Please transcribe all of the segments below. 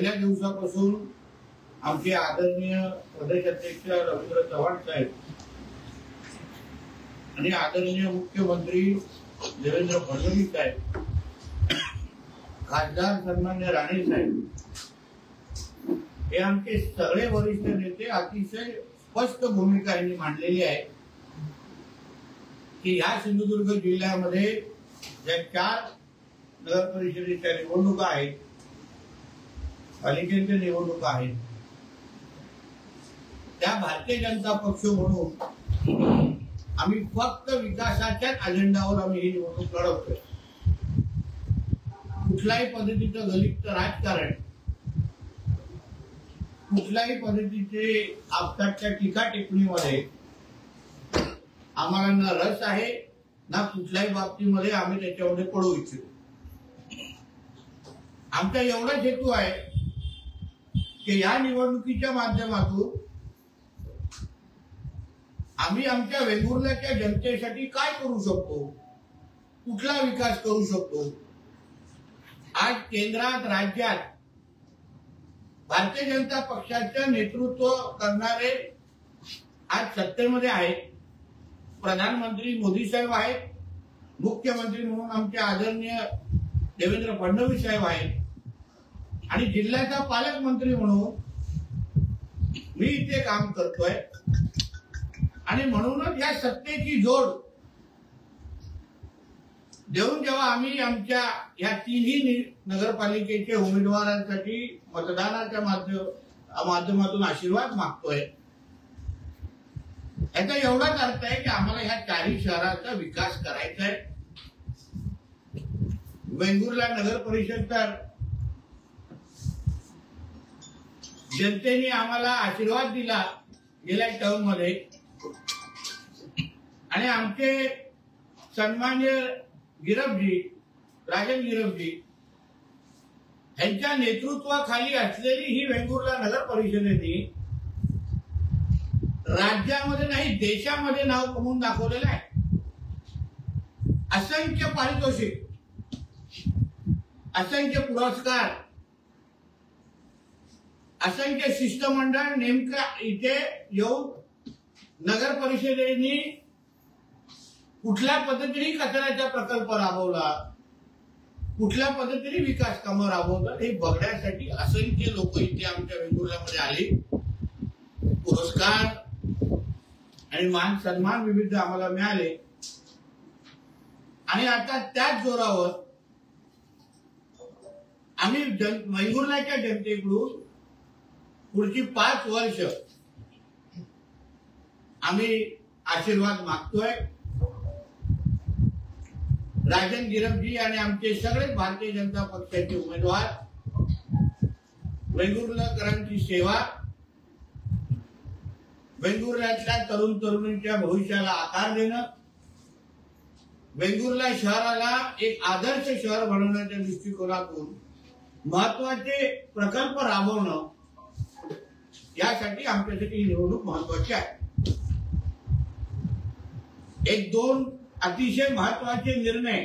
पहिल्या दिवसापासून आमचे आदरणीय प्रदेश अध्यक्ष रवींद्र चव्हाण साहेब आणि आदरणीय मुख्यमंत्री देवेंद्र फडणवीस साहेब, खासदार सन्मान्य राणे साहेब, हे आमचे सगळे वरिष्ठ नेते अतिशय स्पष्ट भूमिका यांनी मांडलेली आहे की या सिंधुदुर्ग जिल्ह्यामध्ये ज्या 4 नगर परिषदेच्या निवडणुका आहेत, पालिकेच्या निवडणुका आहेत, त्या भारतीय जनता पक्ष म्हणून आम्ही फक्त विकासाच्याच अजेंडावर आम्ही ही निवडणूक लढवतोय. कुठल्याही पद्धतीचं गलिच्छ राजकारण, कुठल्याही पद्धतीचे आपसाच्या टीका टिप्पणीमध्ये आम्हाला ना रस आहे, ना कुठल्याही बाबतीमध्ये आम्ही त्याच्यामध्ये पडू इच्छितो. आमचा एवढाच हेतू आहे की या निवडणुकीच्या माध्यमातून आम्ही आमच्या वेंगुर्ल्याच्या जनतेसाठी काय करू शकतो, कुठला विकास करू शकतो. आज केंद्रात राज्यात भारतीय जनता पक्षाचं नेतृत्व करणारे आज सत्तेमध्ये आहेत. प्रधानमंत्री मोदी साहेब आहेत, मुख्यमंत्री म्हणून आमचे आदरणीय देवेंद्र फडणवीस साहेब आहेत आणि जिल्ह्याचा पालकमंत्री म्हणून मी इथे काम करतोय. आणि म्हणूनच या सत्तेची जोड देऊन जेव्हा आम्ही आमच्या या 3ही नगरपालिकेच्या उमेदवारांसाठी मतदानाच्या माध्यमातून आशीर्वाद मागतोय, याचा एवढाच अर्थ आहे की आम्हाला ह्या 4ही शहराचा विकास करायचा आहे. वेंगुर्ला नगर परिषद तर जनतेने आम्हाला आशीर्वाद दिला गेल्या टर्म मध्ये आणि आमचे सन्मान्य गिरफजी, राजन गिरफजी यांच्या नेतृत्वाखाली असलेली ही वेंगुर्ला नगर परिषदेने राज्यामध्ये नाही देशामध्ये नाव कमवून दाखवलेलं आहे. असंख्य पारितोषिक, असंख्य पुरस्कार, असंख्य शिष्टमंडळ नेमका इथे येऊन नगर परिषदेने कुठल्या पद्धतीने कचऱ्याचा प्रकल्प राबवला, कुठल्या पद्धतीने विकास कामं राबवतात हे बघण्यासाठी असंख्य लोक इथे आमच्या वेंगुर्ल्यामध्ये आले. पुरस्कार आणि मान सन्मान विविध आम्हाला मिळाले आणि आता त्याच जोरावर आम्ही वेंगुर्ल्याच्या जनतेकडून पुढची 5 वर्ष आम्ही आशीर्वाद मागतोय. राजन गिरफजी आणि आमचे सगळे भारतीय जनता पक्षाचे उमेदवार वेंगुर्लाकरांची सेवा, वेंगुर्ल्यातल्या तरुण तरुणींच्या भविष्याला आकार देणं, वेंगुर्ला शहराला एक आदर्श शहर बनवण्याच्या दृष्टिकोनातून महत्वाचे प्रकल्प राबवणं, यासाठी आमच्यासाठी ही निवडणूक महत्वाची आहे. 1-2 अतिशय महत्वाचे निर्णय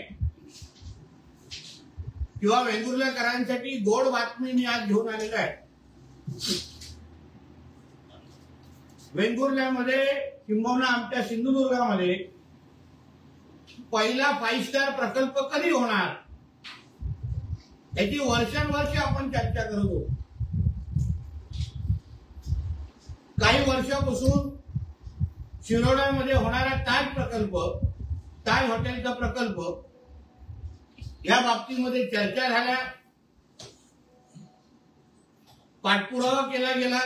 किंवा वेंगुर्ल्याकरांसाठी गोड बातमी मी आज घेऊन आलेलो आहे. वेंगुर्ल्यामध्ये किंबहुना आमच्या सिंधुदुर्गामध्ये पहिला 5 स्टार प्रकल्प कधी होणार याची वर्षानुवर्ष आपण चर्चा करत होतो. काही वर्षापासून शिरोड्यामध्ये होणारा ताज प्रकल्प, ताज हॉटेलचा प्रकल्प, या बाबतीमध्ये चर्चा झाल्या, पाठपुरावा केला गेला.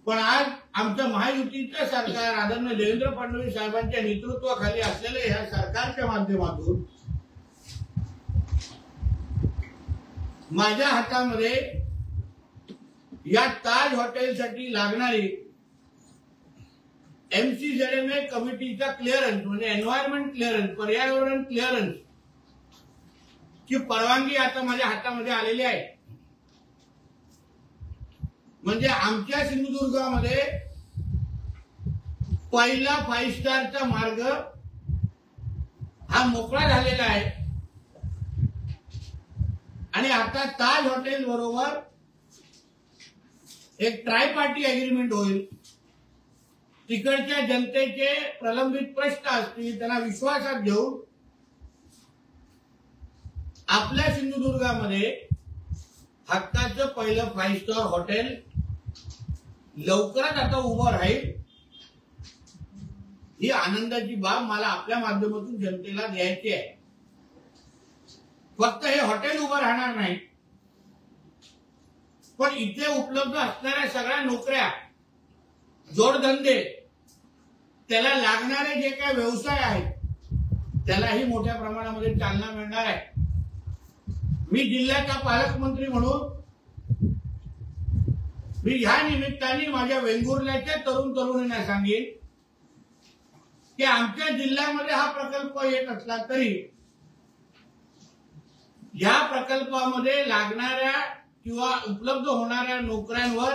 पण आज आमचं महायुतीचं सरकार आदरणीय देवेंद्र फडणवीस साहेबांच्या नेतृत्वाखाली असलेल्या ह्या सरकारच्या माध्यमातून माझ्या हातामध्ये या ताज हॉटेलसाठी लागणारी MCZMA कमिटीचा क्लिअरन्स म्हणजे एन्व्हायरमेंट क्लिअरन्स, पर्यावरण क्लिअरन्स ची परवानगी आता माझ्या हातामध्ये आलेली आहे. म्हणजे आमच्या सिंधुदुर्गामध्ये पहिला 5 स्टारचा मार्ग हा मोकळा झालेला आहे आणि आता ताज हॉटेल बरोबर एक ट्राय पार्टी अग्रीमेंट होईल। तिकडच्या जनतेचे प्रलंबित प्रश्न असतील त्यांना विश्वासात घेऊन आपल्या सिंधुदुर्गामध्ये हक्काचं पहिलं 5 स्टार हॉटेल लवकरच आता उभं राहील। ही आनंदाची बाब मला आपल्या माध्यमातून जनतेला द्यायची आहे। फक्त हे हॉटेल उभं राहणार नाही, पण इथे उपलब्ध असणाऱ्या सगळ्या नोकऱ्या, जोडधंदे, त्याला लागणारे जे काही व्यवसाय आहेत त्यालाही मोठ्या प्रमाणामध्ये चालना मिळणार आहे। मी जिल्ह्याचा पालकमंत्री म्हणून मी ह्या निमित्ताने माझ्या वेंगुर्ल्याच्या तरुण तरुणींना सांगेन की आमच्या जिल्ह्यामध्ये हा प्रकल्प येत असला तरी या प्रकल्पामध्ये लागणाऱ्या किंवा उपलब्ध होणाऱ्या नोकऱ्यांवर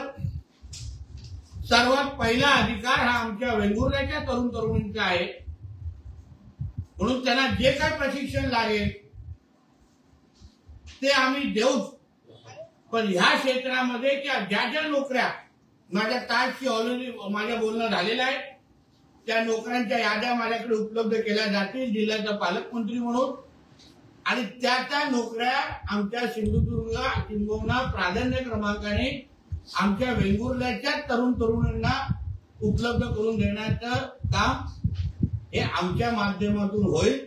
सर्वात पहिला अधिकार हा आमच्या वेंगुर्ल्याच्या तरुण तरुणींचा आहे। म्हणून त्यांना जे काही प्रशिक्षण लागेल ते आम्ही देऊच, पण ह्या क्षेत्रामध्ये ज्या ज्या नोकऱ्या माझ्या ताजशी ऑलरेडी माझ्या बोलणं झालेलं आहे, त्या नोकऱ्यांच्या याद्या माझ्याकडे उपलब्ध केल्या जातील जिल्ह्याचा पालकमंत्री म्हणून। आणि त्या नोकऱ्या आमच्या सिंधुदुर्ग किंबहुना प्राधान्य क्रमांकाने आमच्या वेंगुर्ल्याच्या तरुण तरुणांना उपलब्ध करून देण्याचं काम हे आमच्या माध्यमातून होईल।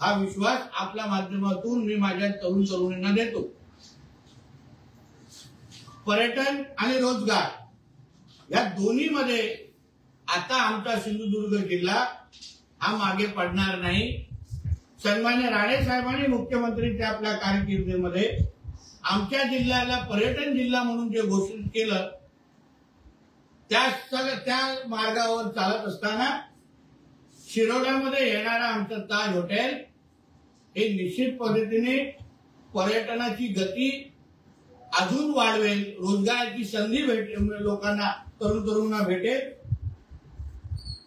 हा विश्वास आपल्या माध्यमातून मी माझ्या तरुण तरुणींना देतो। पर्यटन आणि रोजगार या दोन्हीमध्ये आता आमचा सिंधुदुर्ग जिल्हा हा मागे पडणार नाही। सन्मान्य राणे साहेबांनी मुख्यमंत्रीच्या आपल्या कारकिर्दीमध्ये आमच्या जिल्ह्याला पर्यटन जिल्हा म्हणून जे घोषित केलं त्या मार्गावर चालत असताना शिरोड्यामध्ये येणारा आमचं ताज हॉटेल हे निश्चित पद्धतीने पर्यटनाची गती अजून वाढवेल, रोजगाराची संधी लोकांना तरुण तरुणांना भेटेल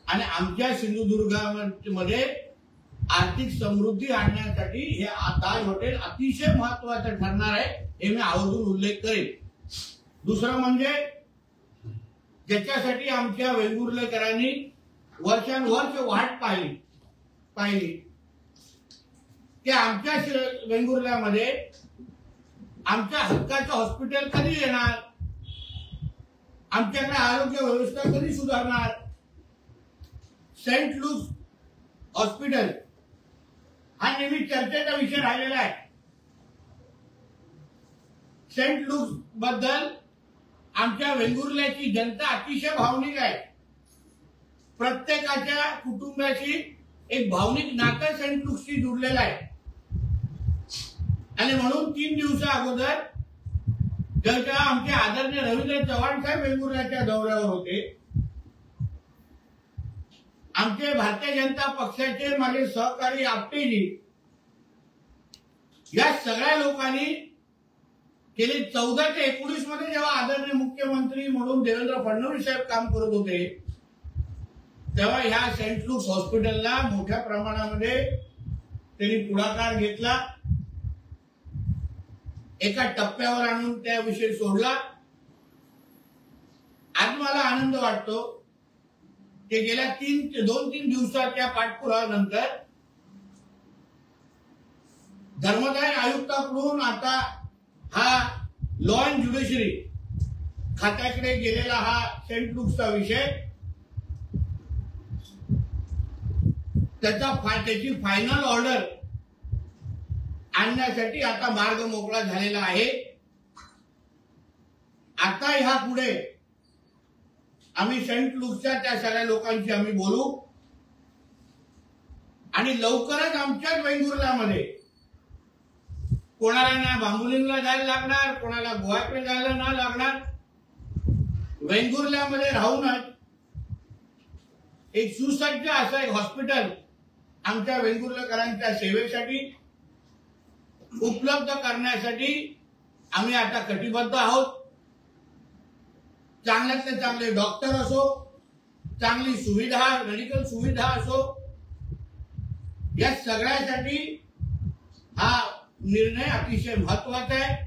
आणि आमच्या सिंधुदुर्गामध्ये आर्थिक समृद्धी आणण्यासाठी हे ताज हॉटेल अतिशय महत्वाचं ठरणार आहे, हे मी आवर्जून उल्लेख करेन। दुसरं म्हणजे ज्याच्यासाठी आमच्या वेंगुर्लेकरांनी वर्षानुवर्ष वाट पाहिली की आमच्या वेंगुर्ल्यामध्ये आमच्या हक्काचं हॉस्पिटल कधी येणार, आमच्याकडे आरोग्य व्यवस्था कधी सुधारणार। सेंट लुक हॉस्पिटल हा नेहमी चर्चेचा विषय राहिलेला आहे। सेंट लुक बद्दल आमच्या वेंगुर्ल्याची जनता अतिशय भावनिक आहे। प्रत्येकाच्या कुटुंबाशी एक भावनिक नातं सेंट लुकशी जुडलेलं आहे आणि म्हणून 3 दिवसा अगोदर जेव्हा आमचे आदरणीय रवींद्र चव्हाण साहेब वेंगुर्ल्याच्या दौऱ्यावर होते, आमचे भारतीय जनता पक्षाचे माझे सहकारी आपटेजी या सगळ्या लोकांनी गेली 14 ते 19 मध्ये जेव्हा आदरणीय मुख्यमंत्री म्हणून देवेंद्र फडणवीस साहेब काम करत होते तेव्हा ह्या सेंट लुक हॉस्पिटलला मोठ्या प्रमाणामध्ये त्यांनी पुढाकार घेतला, एका टप्प्यावर आणून त्या विषय सोडला। आज मला आनंद वाटतो की गेल्या 2-3 दिवसाच्या पाठपुराव्यानंतर धर्मदाय आयुक्ताकडून आता हा लॉ अँड ज्युडिशरी खात्याकडे गेलेला हा सेंट लुकचा विषय त्याची फायनल ऑर्डर आणण्यासाठी आता मार्ग मोकळा झालेला आहे। आता ह्या पुढे आम्ही सेंट लुकच्या त्या सगळ्या लोकांशी आम्ही बोलू आणि लवकरच आमच्याच वेंगुर्ल्यामध्ये कोणाला ना बांबुलिंगला जायला लागणार, कोणाला गोव्याकडे जायला ना लागणार, वेंगुर्ल्यामध्ये राहूनच एक सुसज्ज असं एक हॉस्पिटल आमच्या वेंगुर्लेकरांच्या सेवेसाठी उपलब्ध करण्यासाठी आम्ही आता कटिबद्ध आहोत। चांगल्यातले चांगले डॉक्टर असो, चांगली सुविधा, मेडिकल सुविधा असो, या सगळ्यासाठी हा निर्णय अतिशय महत्वाचा आहे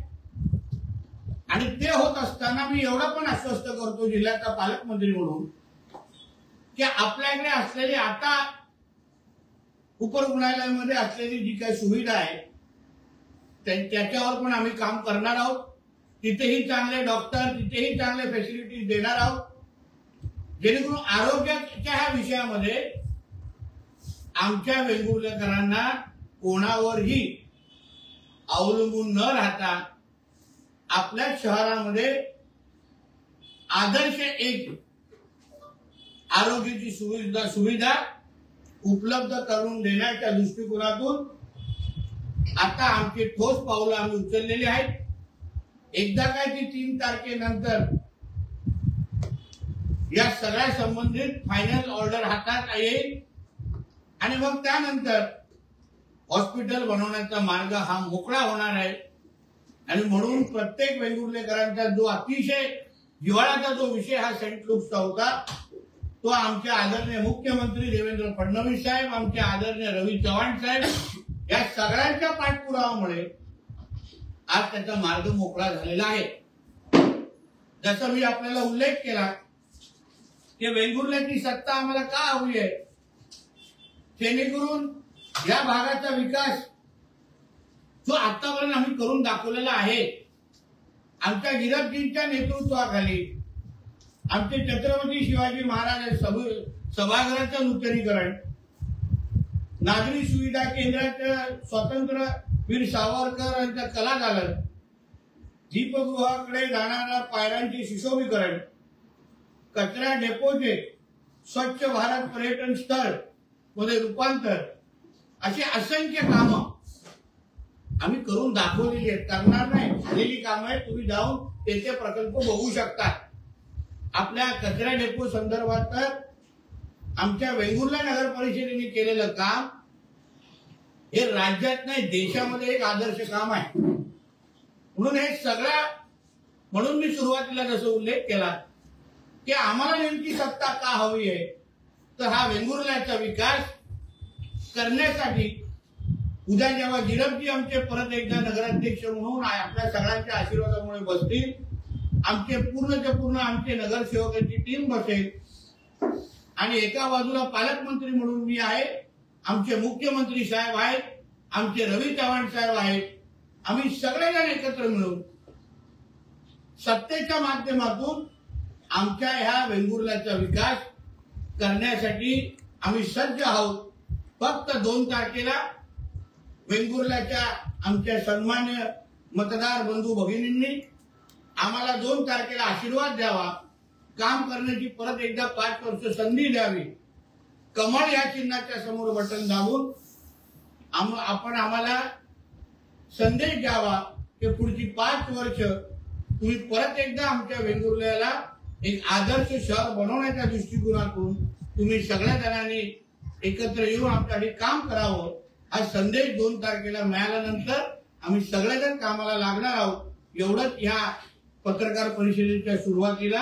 आणि ते होत असताना मी एवढा पण आश्वस्त करतो जिल्ह्याचा पालकमंत्री म्हणून की आपल्याकडे असलेली आता उपरुग्णालयामध्ये असलेली जी काही सुविधा आहे त्याच्यावर पण आम्ही काम करणार आहोत. तिथेही चांगले डॉक्टर, तिथेही चांगले फॅसिलिटीज देणार आहोत, जेणेकरून आरोग्याच्या ह्या विषयामध्ये आमच्या वेंगुर्लेकरांना कोणावरही अवलंबून न राहता आपल्या शहरामध्ये आदर्श एक आरोग्याची सुविधा उपलब्ध करून देण्याच्या दृष्टिकोनातून आता आमचे ठोस पावलं आम्ही उचललेली आहेत. एकदा काय ती 3 तारखेनंतर या सगळ्या संबंधित फायनल ऑर्डर हातात येईल आणि मग त्यानंतर हॉस्पिटल बनवण्याचा मार्ग हा मोकळा होणार आहे. आणि म्हणून प्रत्येक वेंगुर्लेकरांचा जो अतिशय जिव्हाळ्याचा जो विषय हा सेंट लुक्सचा होता तो आमचे आदरणीय मुख्यमंत्री देवेंद्र फडणवीस साहेब, आमचे आदरणीय रवी चव्हाण साहेब या सगळ्यांच्या पाठपुरावामुळे आज त्याचा मार्ग मोकळा झालेला आहे. जसं मी आपल्याला उल्लेख केला की वेंगुर्ल्याची सत्ता आम्हाला का हवी आहे, जेणेकरून या भागाचा विकास जो आतापर्यंत आम्ही करून दाखवलेला आहे आमच्या गिरफजींच्या नेतृत्वाखाली, आमचे छत्रपती शिवाजी महाराज सभागृहाचं नूतनीकरण, नागरी सुविधा केंद्राचं स्वातंत्र्य वीर सावरकर यांचं कलादालन, दीपगृहाकडे जाणाऱ्या पायऱ्यांचे सुशोभीकरण, कचरा डेपोचे स्वच्छ भारत पर्यटन स्थळ मध्ये रूपांतर, अशी असंख्य कामं आम्ही करून दाखवलेली आहेत. करणार नाही, झालेली कामं आहेत. तुम्ही जाऊन त्याचे प्रकल्प बघू शकता. आपल्या कचरा डेपो संदर्भात तर आमच्या वेंगुर्ला नगर परिषदेने केलेलं काम हे राज्यात नाही देशामध्ये एक आदर्श काम आहे. म्हणून हे सगळं, म्हणून मी सुरुवातीला जसं उल्लेख केला की आम्हाला नेमकी सत्ता का हवी आहे, तर हा वेंगुर्ल्याचा विकास करण्यासाठी उद्या जेव्हा गिरफजी आमचे परत एकदा नगराध्यक्ष म्हणून आपल्या सगळ्यांच्या आशीर्वादामुळे बसतील, आमचे पूर्णच्या पूर्ण आमचे नगरसेवकांची टीम बसेल आणि एका बाजूला पालकमंत्री म्हणून मी आहे, आमचे मुख्यमंत्री साहेब आहेत, आमचे रवी चव्हाण साहेब आहेत, आम्ही सगळेजण एकत्र मिळून सत्तेच्या माध्यमातून आमच्या ह्या वेंगुर्ल्याचा विकास करण्यासाठी आम्ही सज्ज आहोत. फक्त 2 तारखेला वेंगुर्ल्याच्या आमच्या सन्मान्य मतदार बंधू भगिनींनी आम्हाला 2 तारखेला आशीर्वाद द्यावा, काम करण्याची परत एकदा 5 वर्ष संधी द्यावी, कमळ या चिन्हाच्या समोर बटन दाबून आपण आम्हाला संदेश द्यावा की पुढची 5 वर्ष तुम्ही परत एकदा आमच्या वेंगुर्ल्याला एक आदर्श शहर बनवण्याच्या दृष्टिकोनातून तुम्ही सगळ्या जणांनी एकत्र येऊन आमच्यासाठी काम करावं. हा संदेश 2 तारखेला मिळाल्यानंतर आम्ही सगळेजण कामाला लागणार आहोत. एवढंच ह्या पत्रकार परिषदेच्या सुरुवातीला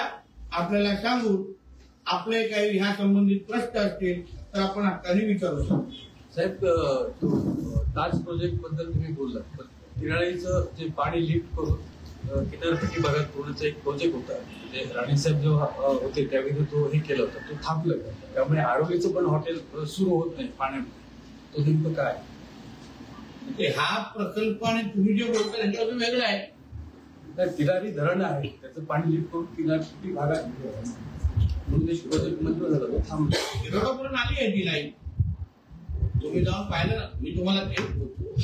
आपल्याला सांगून आपले काही ह्या संबंधित प्रश्न असतील तर आपण हक्काने विचारू शकतो. साहेब, ताज प्रोजेक्ट बद्दल तुम्ही बोललात, पण किराळीचं जे पाणी लिफ्ट करून किनारपट्टी भागात पूर्णचा एक प्रोजेक्ट होता, म्हणजे राणीसाहेब जो होते त्यावेळी तो हे केलं होतं, तो थांबलं. त्यामुळे आरोग्याचं पण हॉटेल सुरू होत नाही पाण्यामध्ये. तो नेमकं काय म्हणजे हा प्रकल्प आणि तुम्ही जे बोलता त्याच्यावर वेगळं आहे. किनारी धरण आहे, त्याचं पाणी लिफ्ट करून किनारपट्टी भागात म्हणून प्रोजेक्ट मंजूर झाला, तो थांबलं. किरोडापर्यंत आली आहे ती लाईन, तुम्ही जाऊन पाहिलं ना. मी तुम्हाला तेच बोलतो,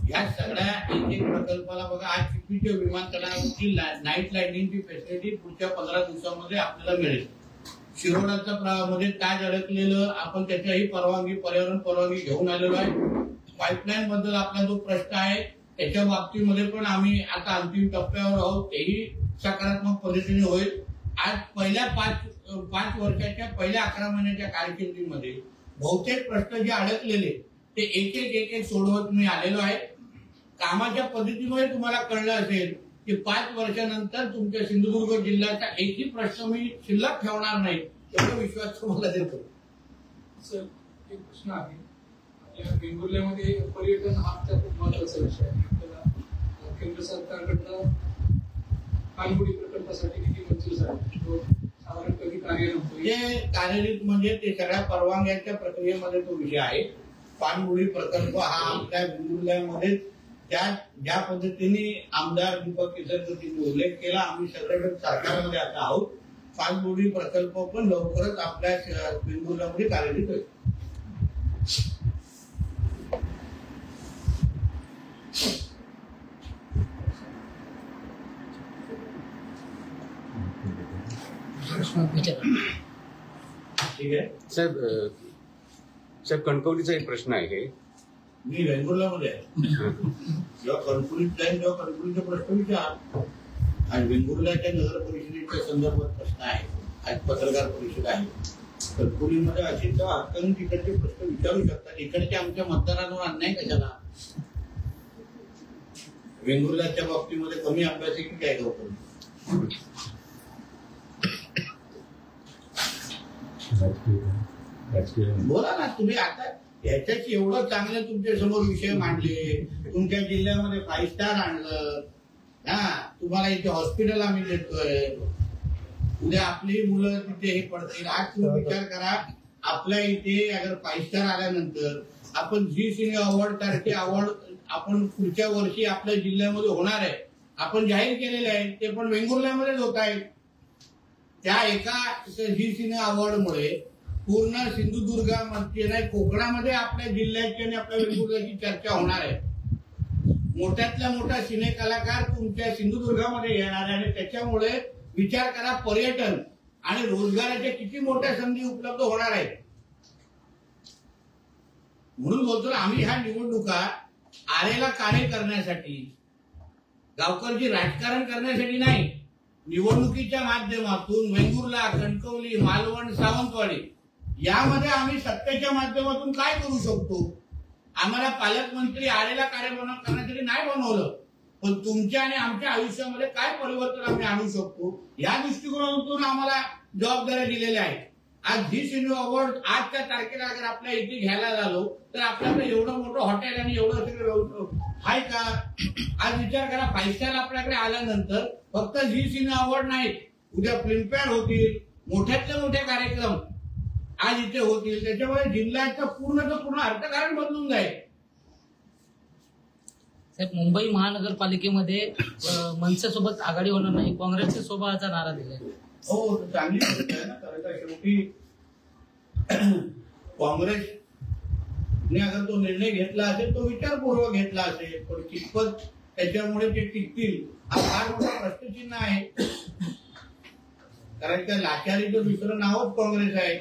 या सगळ्या एक प्रकल्पाला बघा, आज चिपीच्या विमानतळावरची नाईट लाईटिंगची फॅसिलिटी पुढच्या 15 दिवसांमध्ये आपल्याला मिळेल. शिरोडाचा मध्ये ताज अडकलेलं, आपण त्याच्याही परवानगी, पर्यावरण परवानगी घेऊन आलेलो आहे. पाईपलाईन बद्दल आपला जो प्रश्न आहे त्याच्या बाबतीमध्ये पण आम्ही आता अंतिम टप्प्यावर आहोत, तेही सकारात्मक पद्धतीने होईल. आज पहिल्या 5 वर्षाच्या पहिल्या 11 महिन्याच्या कारकिर्दीमध्ये बहुतेक प्रश्न जे अडकलेले ते एक सोडवत मी आलेलो आहे. कामाच्या पद्धतीमुळे तुम्हाला कळलं असेल की 5 वर्षानंतर तुमच्या सिंधुदुर्ग जिल्ह्याचा एकही प्रश्न मी शिल्लक ठेवणार नाही, एवढा विश्वास तुम्हाला देतो. सर, एक प्रश्न आहे. आपल्या वेंगुर्ल्यामध्ये पर्यटन हा खूप महत्वाचा विषय आहे. केंद्र सरकारकडनं पाणबुडी प्रकल्पासाठी किती मंजूर झाले, तो साधारण कधी कार्यान्वित होईल? ते कार्यरत म्हणजे ते सगळ्या परवानग्याच्या प्रक्रियेमध्ये तो विषय आहे. पाणबुडी प्रकल्प हा आमच्या वेंगुर्ल्यामध्ये ज्या पद्धतीने आमदार दीपक केसरकरजींनी उल्लेख केला, आम्ही सगळेजण सरकारमध्ये आता आहोत. पाणबुडी प्रकल्प पण लवकरच आपल्या वेंगुर्ल्यामध्ये कार्यरत होईल. ठीक आहे साहेब कणकवलीचा एक प्रश्न आहे. मी वेंगुर्ल्यामध्ये आहे. जेव्हा कणकवलीत जाईल तेव्हा कणकवलीचा प्रश्न विचार. आज वेंगुर्ल्याच्या नगर परिषदेच्या संदर्भात प्रश्न आहे, आज पत्रकार परिषद आहे. कणकवलीमध्ये असे तेव्हा हक्काने तिकडचे प्रश्न विचारू शकतात. इकडचे आमच्या मतदारांवर अन्याय कशाला? वेंगुर्ल्याच्या बाबतीमध्ये कमी अभ्यास आहे की काय लोक? बोला ना तुम्ही. आता ह्याच्याशी एवढं चांगलं तुमच्या समोर विषय मांडले, तुमच्या जिल्ह्यामध्ये 5 स्टार आणलं, तुम्हाला इथे हॉस्पिटल आम्ही देतोय, उद्या आपली मुलं तिथे हे पडतील. आज तुम्ही विचार करा, आपल्या इथे अगर 5 स्टार आल्यानंतर आपण झी सिने अवॉर्ड सारखे अवॉर्ड आपण पुढच्या वर्षी आपल्या जिल्ह्यामध्ये होणार आहे, आपण जाहीर केलेले आहे, ते पण वेंगुर्ल्यामध्येच होत आहेत. त्या एका झी सिने अवॉर्डमुळे पूर्ण सिंधुदुर्गामध्ये नाही, कोकणामध्ये आपल्या जिल्ह्याची आणि आपल्या वेंगुर्ल्याची चर्चा होणार आहे. मोठ्यातल्या मोठा सिने कलाकार तुमच्या सिंधुदुर्गामध्ये येणार आहे आणि त्याच्यामुळे विचार करा, पर्यटन आणि रोजगाराच्या किती मोठ्या संधी उपलब्ध होणार आहेत. म्हणून बोलतो ना, आम्ही ह्या निवडणुका आरेला कार्य करण्यासाठी, गावकरची राजकारण करण्यासाठी नाही, निवडणुकीच्या माध्यमातून वेंगुर्ला, कणकवली, मालवण, सावंतवाडी यामध्ये आम्ही सत्तेच्या माध्यमातून काय करू शकतो. आम्हाला पालकमंत्री आरेला कार्य करण्यासाठी नाही बनवलं, पण तुमच्या आणि आमच्या आयुष्यामध्ये काय परिवर्तन आम्ही आणू शकतो या दृष्टिकोनातून आम्हाला जबाबदाऱ्या दिलेल्या आहेत. आज झी सिने अवॉर्ड आजच्या तारखेला अगर आपल्या इथे घ्यायला झालो तर आपल्याकडे एवढं मोठं हॉटेल आणि एवढं सगळं आहे का? आज विचार करा, 5 स्टार आपल्याकडे आल्यानंतर फक्त झी सिने अवॉर्ड नाहीत, उद्या फिल्मफेअर होतील, मोठ्यातले मोठे कार्यक्रम आज इथे होतील. त्याच्यामुळे जिल्ह्याचं पूर्ण अर्थकारण बदलून जाईल. साहेब, मुंबई महानगरपालिकेमध्ये मनसेसोबत आघाडी होणार नाही, काँग्रेसच्या सोबतचा नारा दिलाय. हो, चांगली गोष्ट आहे ना. कारण का शेवटी काँग्रेसने अगर तो निर्णय घेतला असेल, तो विचारपूर्वक घेतला असेल, पण कितपत त्याच्यामुळे ते टिकतील हा फार मोठा प्रश्नचिन्ह आहे. कारण त्या लाचारीचं दुसरं नावच काँग्रेस आहे.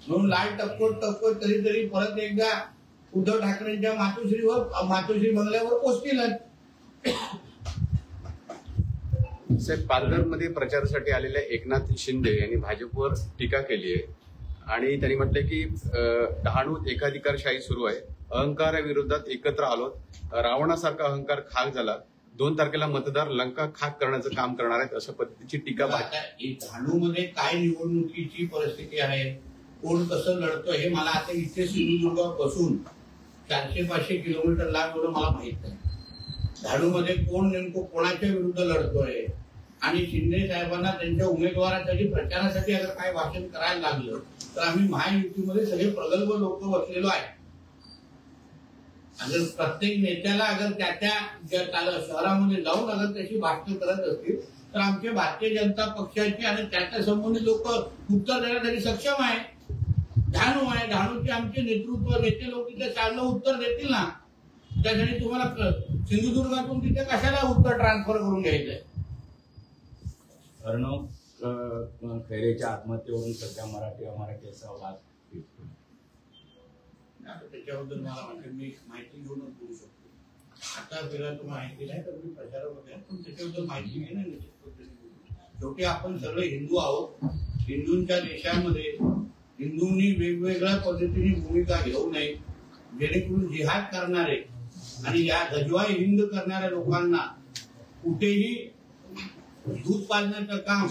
म्हणून लाल टपकोट कधीतरी परत एकदा उद्धव ठाकरेंच्या मातोश्री बंगल्यावर पोचतीलच. साहेब, पालघरमध्ये प्रचारासाठी आलेल्या एकनाथ शिंदे यांनी भाजपवर टीका केली आहे आणि त्यांनी म्हटलंय की डहाणूत एकाधिकारशाही सुरू आहे, अहंकाराविरोधात एकत्र आलोत, रावणासारखा अहंकार खाक झाला, 2 तारखेला मतदार लंका खाक करण्याचं काम करणार आहेत, अशा पद्धतीची टीका. डहाणूमध्ये काय निवडणुकीची परिस्थिती आहे, कोण कसं लढतं हे मला आता इथे सिंधुदुर्गात बसून 400-500 किलोमीटर लांब एवढं मला माहित नाही. डहाणूमध्ये कोण नेमकं कोणाच्या विरुद्ध लढतोय आणि शिंदे साहेबांना त्यांच्या उमेदवारासाठी प्रचारासाठी अगर काय भाषण करायला लागलं तर आम्ही महायुतीमध्ये सगळे प्रगल्भ लोक बसलेलो आहे. अगर प्रत्येक नेत्याला अगर त्या शहरामध्ये जाऊन अगर त्याची भाषण करत असतील तर आमचे भारतीय जनता पक्षाची आणि त्याच्या संबंधित लोक उत्तर देण्यासाठी सक्षम आहे. डहाणू आहे, डहाणूचे आमचे नेते लोक तिथे चांगलं उत्तर देतील ना. त्यासाठी तुम्हाला सिंधुदुर्गातून तिथे कशाला उत्तर ट्रान्सफर करून घ्यायचंय? अर्णव खैरेच्या आत्महत्येवरून सध्या मराठी असा वाद. त्याच्याबद्दल मला मी माहिती घेऊनच बोलू शकतो. आता फिरा तुम्ही माहिती नाही तर मी प्रचारामध्ये पण त्याच्याबद्दल माहिती घेणं निश्चित पद्धतीने. शेवटी आपण सगळे हिंदू आहोत. हिंदूंच्या देशामध्ये हिंदूंनी वेगवेगळ्या पद्धतीने भूमिका घेऊ नये, जेणेकरून जिहाद करणारे आणि या गजवाई हिंद करणाऱ्या लोकांना कुठेही दूध पाजण्याचं काम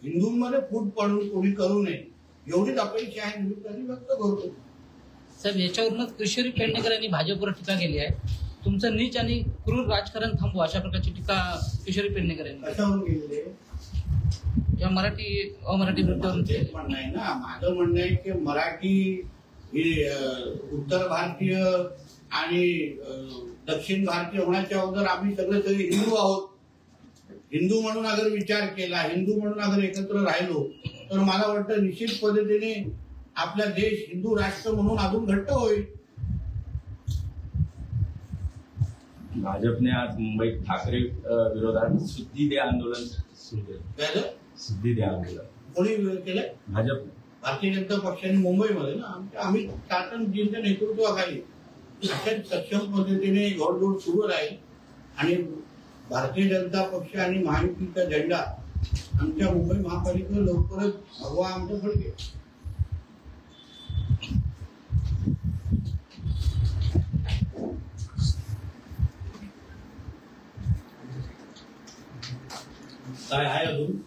हिंदूंमध्ये फूट पडून कोणी करू नये एवढीच अपेक्षा आहे, मी व्यक्त करतो. साहेब, याच्यावरूनच किशोरी पेडणेकर यांनी भाजपवर टीका केली आहे तुमचं नीच आणि क्रूर राजकारण थांबवा अशा प्रकारची टीका किशोरी पेडणेकर यांनी कशावरून केलेली आहे? किंवा मराठी अमराठी वृत्तावरून तेच म्हणणं आहे ना, माझं म्हणणं आहे की मराठी ही उत्तर भारतीय आणि दक्षिण भारतीय होण्याच्या अगोदर आम्ही सगळे हिंदू आहोत. हिंदू म्हणून अगर विचार केला, हिंदू म्हणून अगर एकत्र राहिलो तर मला वाटतं निश्चित पद्धतीने आपला देश हिंदू राष्ट्र म्हणून अजून घट्ट होईल. भाजपने आज मुंबईत ठाकरे विरोधात शुद्धी दे आंदोलन सुरू केलं. काय झालं? शुद्धी दे आंदोलन कोणी केलं? भाजप. भारतीय जनता पक्षाने मुंबईमध्ये ना आम्ही टाटनजींच्या नेतृत्वाखाली अशाच सक्षम पद्धतीने घोडदौड सुरू राहील आणि भारतीय जनता पक्ष आणि महायुतीचा झेंडा आमच्या मुंबई महापालिकेवर लवकरच हवा आमचं फडकेल. काय आहे अजून?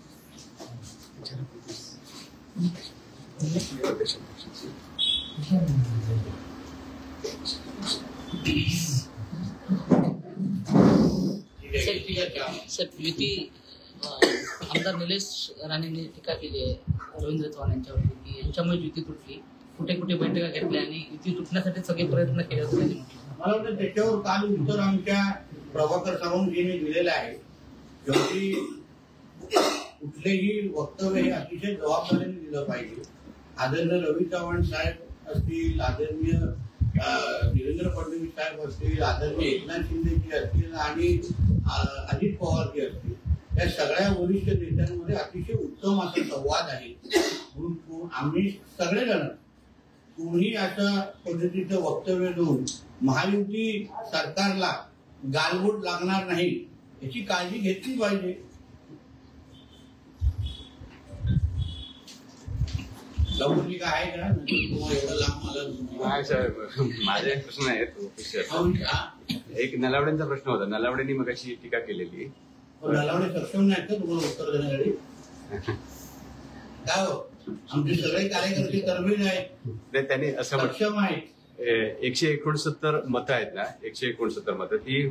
साहेब, युती आमदार निलेश राणेंनी टीका केली आहे रवींद्र चव्हाण यांच्यावरती की यांच्यामुळे युती तुटली, कुठे कुठे बैठका घेतल्या आणि युती तुटण्यासाठी सगळे प्रयत्न केले असं त्यांनी म्हटलं. मला वाटतं त्याच्यावर काल उत्तर आमच्या प्रभाकर सावंतजींनी दिलेलं आहे. शेवटी कुठलेही वक्तव्य हे अतिशय जबाबदारीने दिलं पाहिजे. आदरणीय रवी चव्हाण साहेब असतील, आदरणीय देवेंद्र फडणवीस साहेब असतील, आदरणीय एकनाथ शिंदेजी असतील आणि अजित पवारजी असतील, या सगळ्या वरिष्ठ नेत्यांमध्ये अतिशय उत्तम असा संवाद आहे. म्हणून आम्ही सगळेजण कोणी अशा पद्धतीचं वक्तव्य देऊन महायुती सरकारला गालबोट लागणार नाही याची काळजी घेतली पाहिजे. लवकरची काय आहे का? एवढं लांब मला माझा एक प्रश्न आहे. एक नलावडेंचा प्रश्न होता. नलावडेंनी मग अशी टीका केलेली. नलावडे सक्षम नाही का तुम्हाला उत्तर देण्यासाठी? काय हो, आमचे सगळे कार्यकर्ते तरबेज आहेत, त्यांनी असं सक्षम आहेत. 169 मतं आहेत ना, 169 मतं ती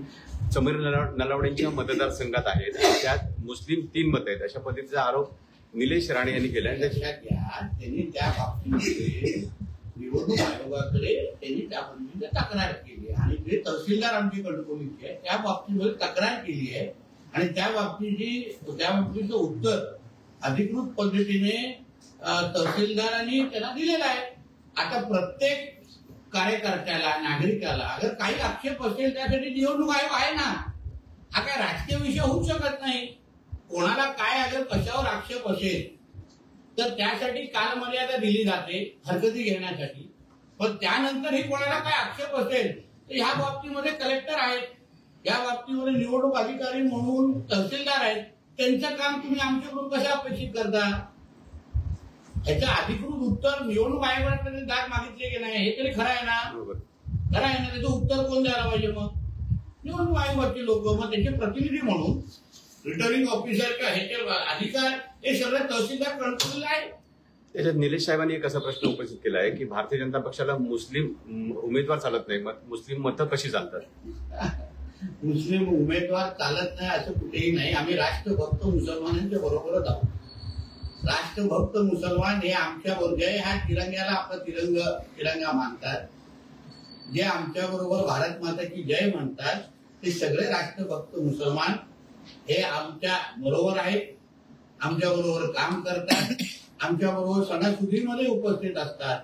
समीर नलावडेंच्या मतदारसंघात आहेत. त्यात मुस्लिम 3 मतं आहेत अशा पद्धतीचा आरोप निलेश राणे यांनी केला. लक्षात घ्या, त्यांनी त्या बाबतीमध्ये निवडणूक आयोगाकडे त्यांनी त्या बाबतीमध्ये तक्रार केली आहे आणि जे तहसीलदार आमची कणकवलीचे आहे त्या बाबतीमध्ये तक्रार केली आहे आणि त्या बाबतीचं उत्तर अधिकृत पद्धतीने तहसीलदारांनी त्यांना दिलेलं आहे. आता प्रत्येक कार्यकर्त्याला, नागरिकाला अगर काही आक्षेप असेल त्यासाठी निवडणूक आयोग आहे ना. हा काय राजकीय विषय होऊ शकत नाही. कोणाला काय अगर कशावर आक्षेप असेल तर त्यासाठी कालमर्यादा दिली जाते हरकती घेण्यासाठी. पण त्यानंतरही कोणाला काय आक्षेप असेल तर ह्या बाबतीमध्ये कलेक्टर आहेत, या बाबतीमध्ये निवडणूक अधिकारी म्हणून तहसीलदार आहेत. त्यांचं काम तुम्ही आमच्याकडून कसं अपेक्षित करता? याचं अधिकृत उत्तर निवडणूक आयोगाकडे दाद मागितले की नाही हे तरी खरं आहे ना? खरं आहे ना? त्याचं उत्तर कोण द्यायला पाहिजे? मग निवडणूक आयोगाचे लोक, मग त्यांचे प्रतिनिधी म्हणून रिटर्निंग ऑफिसर का ह्याचे अधिकार हे सगळे तहसीलदार कंट्रोल आहे. त्याच्यात निलेश साहेबांनी एक असा प्रश्न उपस्थित केला आहे की भारतीय जनता पक्षाला मुस्लिम उमेदवार चालत नाही, मग मुस्लिम मतं कशी चालतात? मुस्लिम उमेदवार चालत नाही असं कुठेही नाही. आम्ही राष्ट्रभक्त मुसलमानांच्या बरोबरच आहोत. राष्ट्रभक्त मुसलमान हे आमच्या बरोबर आहे. ह्या तिरंग्याला आपला तिरंगा मानतात. जे आमच्या बरोबर भारत माता की जय म्हणतात ते सगळे राष्ट्रभक्त मुसलमान हे आमच्या बरोबर आहेत, आमच्या बरोबर काम करतात, आमच्या बरोबर सणासुदीमध्ये उपस्थित असतात.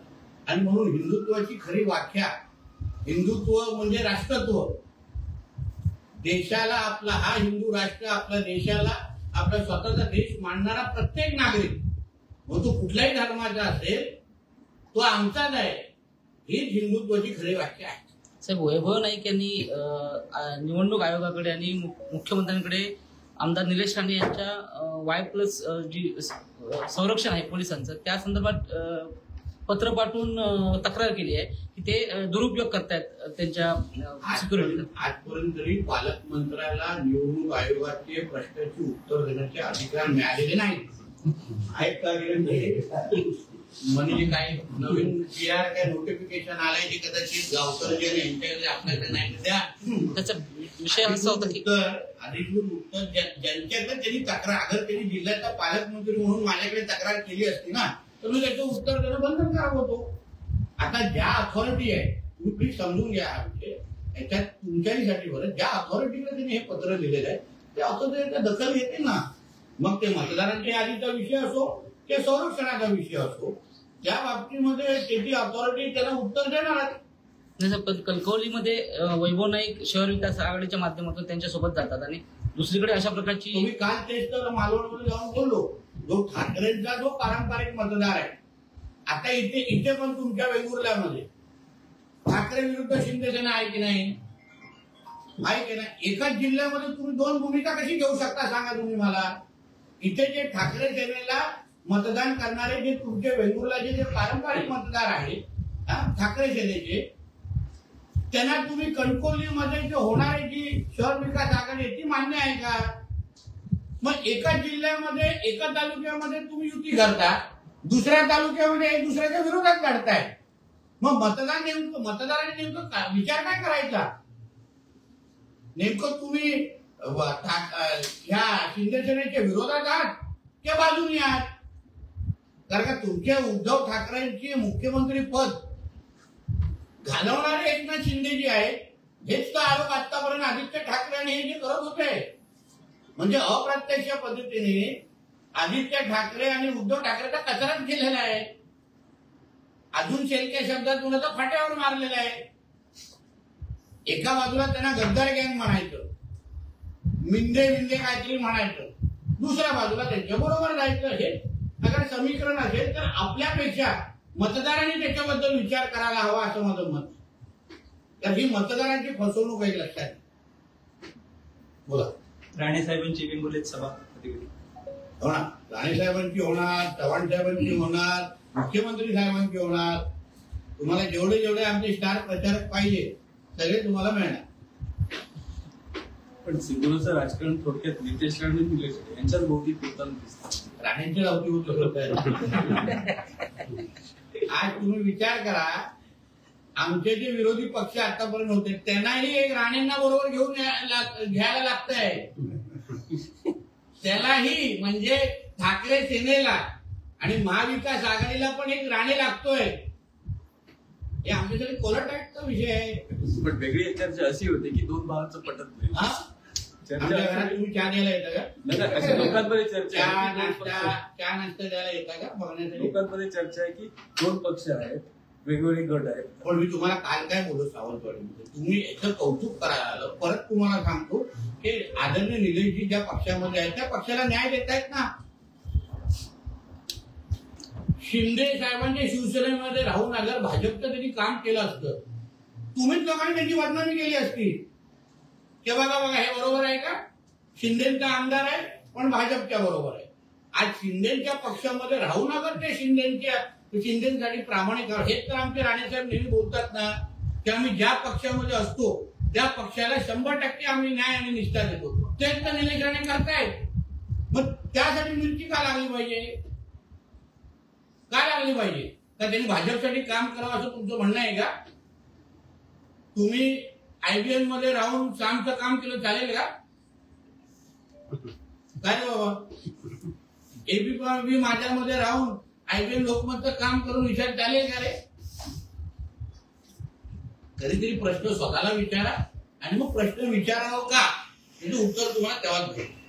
आणि म्हणून हिंदुत्वाची खरी व्याख्या, हिंदुत्व म्हणजे राष्ट्रत्व. देशाला आपला हा हिंदू राष्ट्र, आपल्या देशाला आपला स्वतःचा देश मानणारा प्रत्येक नागरिक, मग तो कुठल्याही धर्माचा असेल, तो आमचाच आहे. हीच हिंदुत्वाची खरी व्याख्या आहे. साहेब, वैभव नाईक यांनी निवडणूक आयोगाकडे आणि मुख्यमंत्र्यांकडे आमदार निलेश राणे यांच्या Y+ जी संरक्षण आहे पोलिसांचं त्या संदर्भात पत्र पाठवून तक्रार केली आहे की ते दुरुपयोग करतायत त्यांच्या सिक्युरिटी. आजपर्यंत तरी पालकमंत्र्याला निवडणूक आयोगाचे प्रश्नाची उत्तर देण्याचे अधिकार मिळालेले नाही आहेत का? म्हणजे काही नवीन PR काय नोटिफिकेशन आलंय की कदाचित गावकर जे यांच्याकडे आपल्याकडे नाही द्या. त्याचा विषय असा होता की उत्तर अधिकृत उत्तर ज्यांच्याकडे त्यांनी तक्रार, अगर त्यांनी जिल्ह्याचा पालकमंत्री म्हणून माझ्याकडे तक्रार केली असती ना तर मी त्याचं उत्तर देणं बंधनकारक होतो. आता ज्या अथॉरिटी आहे, तुम्ही प्लीज समजून घ्या हा विषय, याच्यात तुमच्यासाठी बरं, ज्या अथॉरिटीकडे त्यांनी हे पत्र लिहिलेलं आहे त्या अथॉरिटीचा दखल घेते ना. मग ते मतदारांच्या यादीचा विषय असो ते संरक्षणाचा विषय असो, त्या बाबतीमध्ये त्याची अथॉरिटी त्याला उत्तर देणार. पण कणकवलीमध्ये वैभव नाईक शहर विकास आघाडीच्या माध्यमातून त्यांच्यासोबत जातात आणि दुसरीकडे अशा प्रकारची तुम्ही काल तेच तर मालवणमध्ये जाऊन बोललो, जो ठाकरेंचा जो पारंपरिक मतदार आहे, आता इथे पण तुमच्या वेंगुर्ल्यामध्ये ठाकरे विरुद्ध शिंदे सेना आहे की नाही? आहे की नाही? एकाच जिल्ह्यामध्ये तुम्ही दोन भूमिका कशी घेऊ शकता सांगा तुम्ही मला. इथे जे ठाकरे सेनेला मतदान करणारे जे तुमचे वेंगुर्ल्याचे जे पारंपरिक मतदार आहेत ठाकरे सेनेचे, त्यांना तुम्ही कणकवलीमध्ये जे होणारी जी शहर विकास आघाडी ती मान्य आहे का? मग एका जिल्ह्यामध्ये एका तालुक्यामध्ये तुम्ही युती करता, दुसऱ्या तालुक्यामध्ये दुसऱ्याच्या विरोधात लढताय. मग मतदारांनी नेमकं विचार काय करायचा? नेमकं तुम्ही ह्या शिंदे सेनेच्या विरोधात आहात किंवा बाजूने आहात? कारण का तुमच्या उद्धव ठाकरेंची मुख्यमंत्री पद घालवणारे एकनाथ शिंदे जी आहेत, हेच तर आरोप आतापर्यंत आदित्य ठाकरे आणि हे जे करत होते. म्हणजे अप्रत्यक्ष पद्धतीने आदित्य ठाकरे आणि उद्धव ठाकरेचा कचराच केलेला आहे. अजून शेलक्या शब्दातून आता फाट्यावर मारलेला आहे. एका बाजूला त्यांना गद्दार गँग म्हणायचं, मिंदे काहीतरी म्हणायचं, दुसऱ्या बाजूला त्यांच्या बरोबर जायचं. हे अगर समीकरण असेल तर आपल्यापेक्षा मतदारांनी त्याच्याबद्दल विचार करायला हवा असं माझं मत. तर ही मतदारांची फसवणूक आहे लक्षात. बोला. राणे साहेबांची वेंगुर्ल्यात सभा होणार, राणे साहेबांची होणार, चव्हाण साहेबांची होणार, मुख्यमंत्री साहेबांची होणार. तुम्हाला जेवढे आमचे स्टार प्रचारक पाहिजे सगळे तुम्हाला मिळणार. पण सिंधुदुर्गचं राजकारण थोडक्यात नितेश राणे निलेश यांच्याच भोवती फिरताना दिसतात. राणेंच्या लावती होत. आज तुम्ही विचार करा, आमचे जे विरोधी पक्ष आतापर्यंत होते त्यांनाही एक राणेंना बरोबर घेऊन घ्यायला लागतंय. त्यालाही म्हणजे ठाकरे सेनेला आणि महाविकास आघाडीला पण एक राणे लागतोय. हे आमच्यासाठी कोलटाचा विषय आहे. पण वेगळी चर्चा अशी होती की दोन भावांचं पटत नाही. तुम्ही चहा द्यायला येता का? लोकांमध्ये चर्चा चहा नाश्ता द्यायला येता का बघण्यासाठी? लोकांमध्ये चर्चा आहे की दोन पक्ष आहेत, वेगवेगळे गट आहेत. पण मी तुम्हाला काल काय बोललो सावंतवाडीमध्ये, तुम्ही याचं कौतुक करायला आलं. परत तुम्हाला सांगतो की आदरणीय निलेशजी ज्या पक्षामध्ये आहेत त्या पक्षाला न्याय देत आहेत ना. शिंदे साहेबांच्या शिवसेनेमध्ये राहून अगर भाजपचं त्यांनी काम केलं असतं, तुम्हीच लोकांनी त्यांची बदनामी केली असती की बघा हे बरोबर आहे का, शिंदेचा आमदार आहे पण भाजपच्या बरोबर आहे. आज शिंदेच्या पक्षामध्ये राहून अगर ते शिंदेसाठी प्रामाणिक, हेच तर आमचे राणेसाहेब नेहमी बोलतात ना की आम्ही ज्या पक्षामध्ये असतो त्या पक्षाला 100% आम्ही न्याय आणि निष्ठा देतो. तेच तर निलेश राणे करतायत. मग त्यासाठी मिरची का लागली पाहिजे? काय लागली पाहिजे? का त्यांनी भाजपसाठी काम करावं असं तुमचं म्हणणं आहे का? तुम्ही IBM मध्ये राहून सामचं काम केलं चालेल का? काय रे बाबा, ABP माझ्यामध्ये राहून IBM लोकमतचं काम करून विचार चालेल का रे? कधीतरी प्रश्न स्वतःला विचारा आणि मग प्रश्न विचारावं का म्हणजे उत्तर तुम्हाला तेव्हाच भेटेल.